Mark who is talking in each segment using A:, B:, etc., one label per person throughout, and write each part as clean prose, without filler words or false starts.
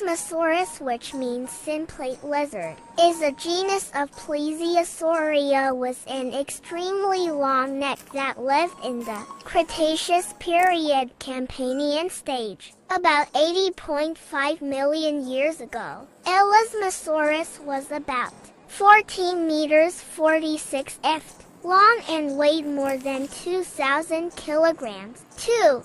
A: Elasmosaurus, which means simplate lizard, is a genus of Plesiosauria with an extremely long neck that lived in the Cretaceous period Campanian stage, about 80.5 million years ago. Elasmosaurus was about 14 meters 46 ft. long and weighed more than 2,000 kilograms, 2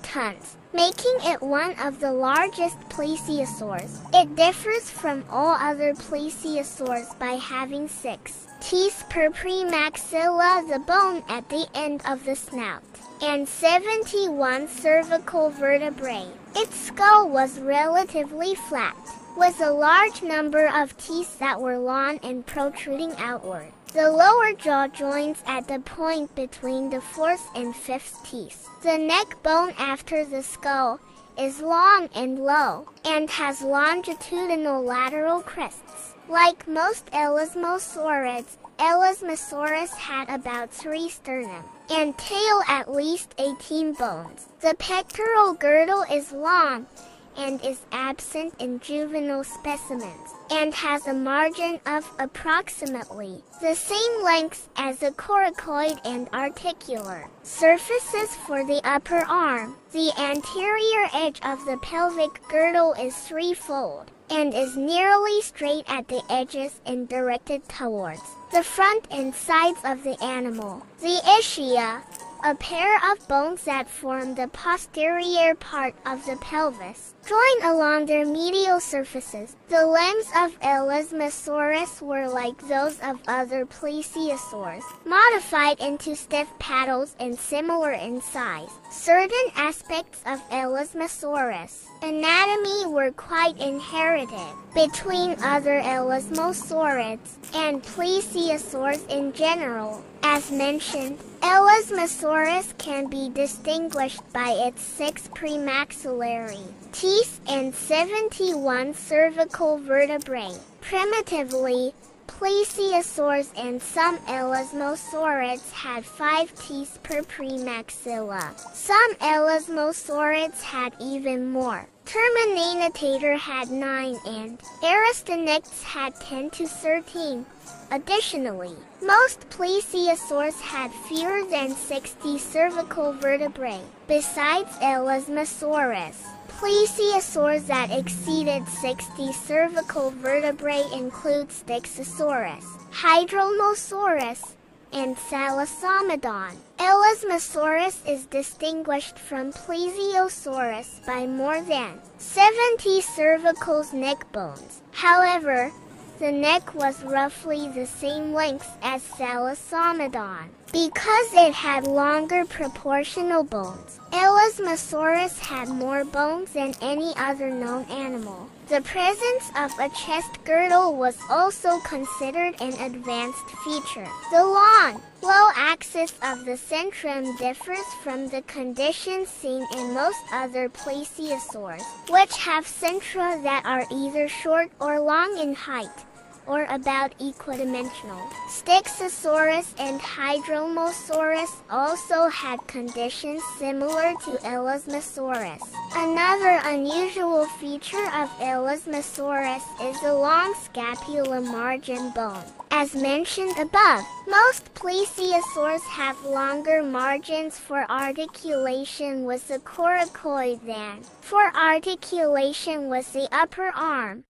A: tons, making it one of the largest plesiosaurs. It differs from all other plesiosaurs by having 6 teeth per premaxilla, the bone at the end of the snout, and 71 cervical vertebrae. Its skull was relatively flat, with a large number of teeth that were long and protruding outward. The lower jaw joins at the point between the fourth and fifth teeth. The neck bone after the skull is long and low, and has longitudinal lateral crests. Like most elasmosaurids, Elasmosaurus had about 3 sternum and tail at least 18 bones. The pectoral girdle is long and is absent in juvenile specimens, and has a margin of approximately the same length as the coracoid and articular surfaces for the upper arm. The anterior edge of the pelvic girdle is threefold, and is nearly straight at the edges and directed towards the front and sides of the animal. The ischia, a pair of bones that form the posterior part of the pelvis, join along their medial surfaces. The limbs of Elasmosaurus were like those of other plesiosaurs, modified into stiff paddles and similar in size. Certain aspects of Elasmosaurus anatomy were quite inherited between other elasmosaurids and plesiosaurs in general. As mentioned, Elasmosaurus can be distinguished by its 6 premaxillary teeth and 71 cervical vertebrae. Primitively, plesiosaurs and some elasmosaurids had 5 teeth per premaxilla. Some elasmosaurids had even more. Terminatator had 9 and Aristonex had 10 to 13. Additionally, most plesiosaurs had fewer than 60 cervical vertebrae. Besides Elasmosaurus, plesiosaurs that exceeded 60 cervical vertebrae include Styxosaurus, Hydromosaurus, and Thalassomedon. Elasmosaurus is distinguished from Plesiosaurus by more than 70 cervical neck bones. However, the neck was roughly the same length as Thalassomedon. Because it had longer proportional bones, Elasmosaurus had more bones than any other known animal. The presence of a chest girdle was also considered an advanced feature. The long, low axis of the centrum differs from the condition seen in most other plesiosaurs, which have centra that are either short or long in height, or about equidimensional. Styxosaurus and Hydromosaurus also had conditions similar to Elasmosaurus. Another unusual feature of Elasmosaurus is the long scapula margin bone. As mentioned above, most plesiosaurs have longer margins for articulation with the coracoid than for articulation with the upper arm.